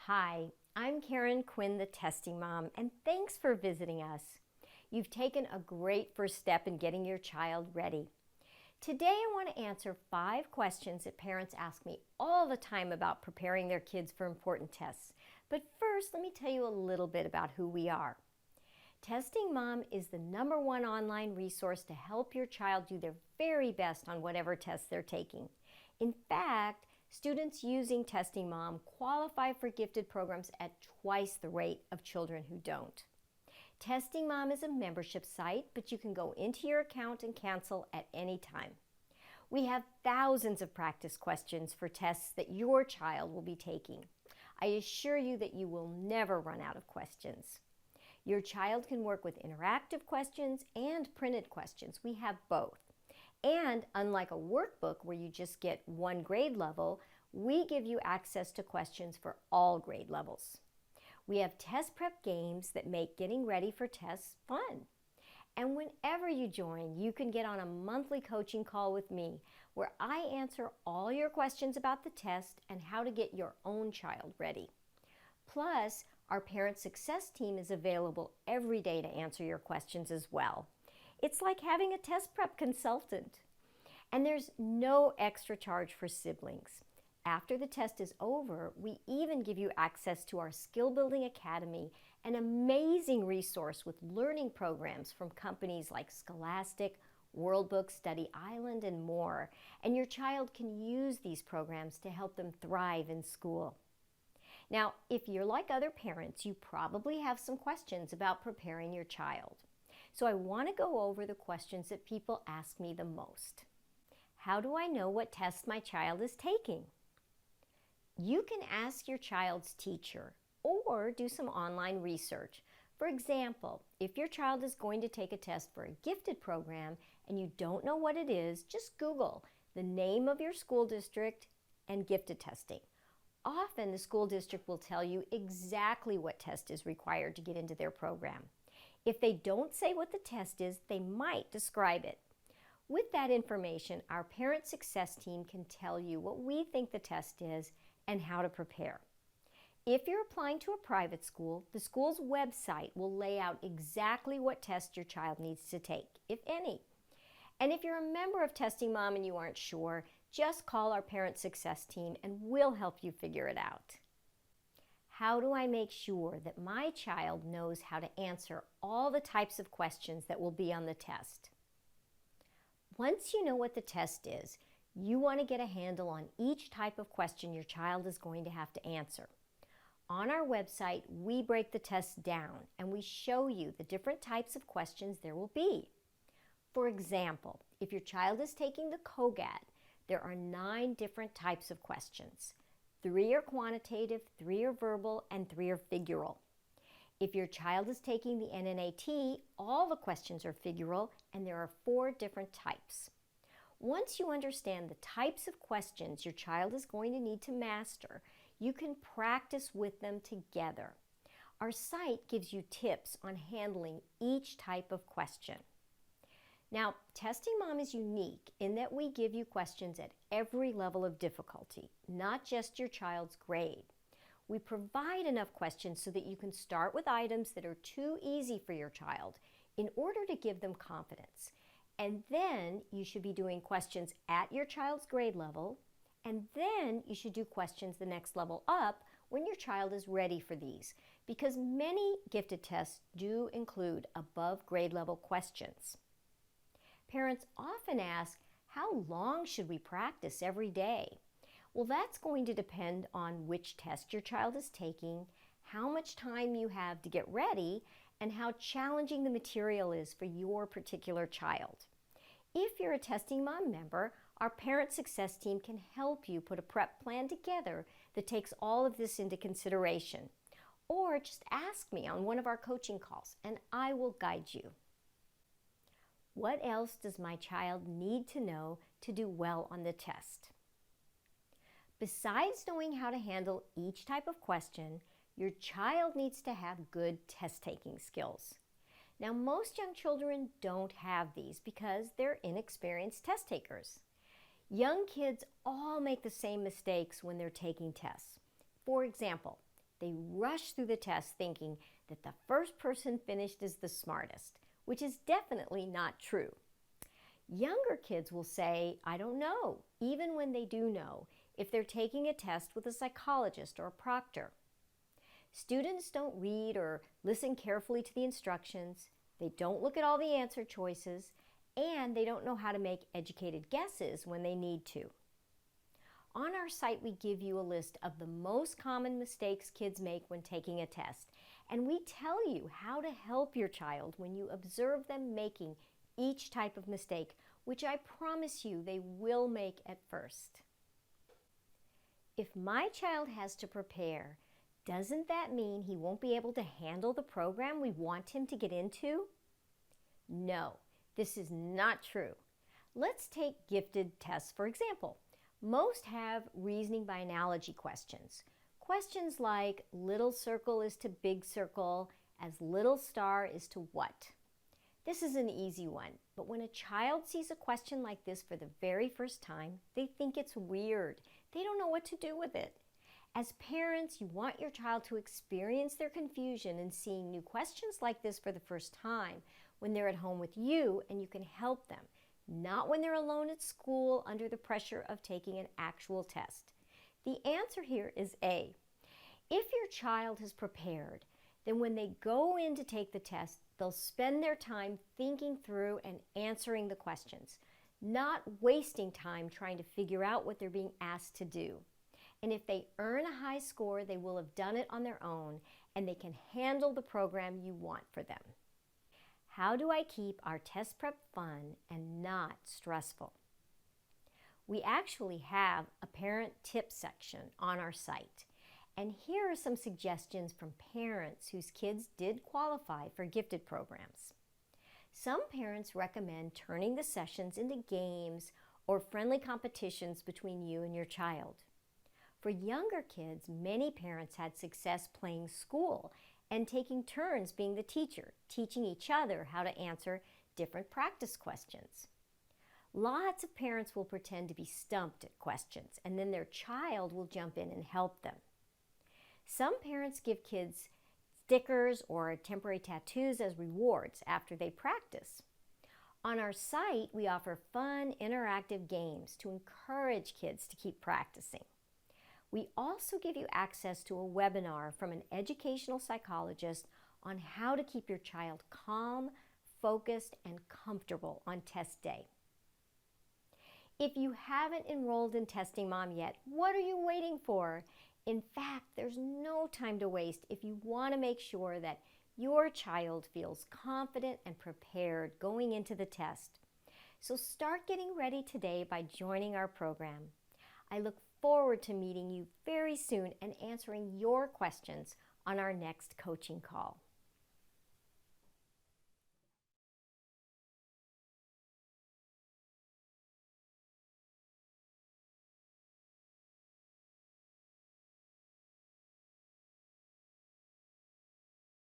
Hi, I'm Karen Quinn, the testing mom, and thanks for visiting us. You've taken a great first step in getting your child ready. Today I want to answer 5 questions that parents ask me all the time about preparing their kids for important tests. But first, let me tell you a little bit about who we are. Testing Mom is the #1 online resource to help your child do their very best on whatever tests they're taking. In fact, students using Testing Mom qualify for gifted programs at twice the rate of children who don't. Testing Mom is a membership site, but you can go into your account and cancel at any time. We have thousands of practice questions for tests that your child will be taking. I assure you that you will never run out of questions. Your child can work with interactive questions and printed questions. We have both. And unlike a workbook where you just get one grade level, we give you access to questions for all grade levels. We have test prep games that make getting ready for tests fun. And whenever you join, you can get on a monthly coaching call with me where I answer all your questions about the test and how to get your own child ready. Plus, our parent success team is available every day to answer your questions as well. It's like having a test prep consultant. And there's no extra charge for siblings. After the test is over, we even give you access to our Skill Building Academy, an amazing resource with learning programs from companies like Scholastic, Worldbook, Study Island, and more. And your child can use these programs to help them thrive in school. Now, if you're like other parents, you probably have some questions about preparing your child. So I want to go over the questions that people ask me the most. How do I know what tests my child is taking? You can ask your child's teacher or do some online research. For example, if your child is going to take a test for a gifted program and you don't know what it is, just Google the name of your school district and gifted testing. Often the school district will tell you exactly what test is required to get into their program. If they don't say what the test is, they might describe it. With that information, our parent success team can tell you what we think the test is and how to prepare. If you're applying to a private school, the school's website will lay out exactly what test your child needs to take, if any. And if you're a member of Testing Mom and you aren't sure, just call our parent success team and we'll help you figure it out. How do I make sure that my child knows how to answer all the types of questions that will be on the test? Once you know what the test is, you want to get a handle on each type of question your child is going to have to answer. On our website, we break the test down and we show you the different types of questions there will be. For example, if your child is taking the COGAT, there are 9 different types of questions. 3 are quantitative, 3 are verbal, and 3 are figural. If your child is taking the NNAT, all the questions are figural, and there are 4 different types. Once you understand the types of questions your child is going to need to master, you can practice with them together. Our site gives you tips on handling each type of question. Now, Testing Mom is unique in that we give you questions at every level of difficulty, not just your child's grade. We provide enough questions so that you can start with items that are too easy for your child in order to give them confidence. And then you should be doing questions at your child's grade level, and then you should do questions the next level up when your child is ready for these, because many gifted tests do include above grade level questions. Parents often ask, how long should we practice every day? Well, that's going to depend on which test your child is taking, how much time you have to get ready, and how challenging the material is for your particular child. If you're a Testing Mom member, our parent success team can help you put a prep plan together that takes all of this into consideration. Or just ask me on one of our coaching calls and I will guide you. What else does my child need to know to do well on the test? Besides knowing how to handle each type of question, your child needs to have good test-taking skills. Now, most young children don't have these because they're inexperienced test takers. Young kids all make the same mistakes when they're taking tests. For example, They rush through the test thinking that the first person finished is the smartest, which is definitely not true. Younger kids will say, I don't know, even when they do know, if they're taking a test with a psychologist or a proctor. Students don't read or listen carefully to the instructions, they don't look at all the answer choices, and they don't know how to make educated guesses when they need to. On our site, we give you a list of the most common mistakes kids make when taking a test, and we tell you how to help your child when you observe them making each type of mistake, which I promise you they will make at first. If my child has to prepare, doesn't that mean he won't be able to handle the program we want him to get into? No, this is not true. Let's take gifted tests, for example. Most have reasoning by analogy questions. Questions like little circle is to big circle, as little star is to what? This is an easy one, but when a child sees a question like this for the very first time, they think it's weird. They don't know what to do with it. As parents, you want your child to experience their confusion in seeing new questions like this for the first time when they're at home with you and you can help them, not when they're alone at school under the pressure of taking an actual test. The answer here is A. If your child has prepared, then when they go in to take the test, they'll spend their time thinking through and answering the questions, not wasting time trying to figure out what they're being asked to do. And if they earn a high score, they will have done it on their own and they can handle the program you want for them. How do I keep our test prep fun and not stressful? We actually have a parent tip section on our site. And here are some suggestions from parents whose kids did qualify for gifted programs. Some parents recommend turning the sessions into games or friendly competitions between you and your child. For younger kids, many parents had success playing school and taking turns being the teacher, teaching each other how to answer different practice questions. Lots of parents will pretend to be stumped at questions, and then their child will jump in and help them. Some parents give kids stickers or temporary tattoos as rewards after they practice. On our site, we offer fun, interactive games to encourage kids to keep practicing. We also give you access to a webinar from an educational psychologist on how to keep your child calm, focused, and comfortable on test day. If you haven't enrolled in Testing Mom yet, what are you waiting for? In fact, there's no time to waste if you want to make sure that your child feels confident and prepared going into the test. So start getting ready today by joining our program. I look forward to meeting you very soon and answering your questions on our next coaching call.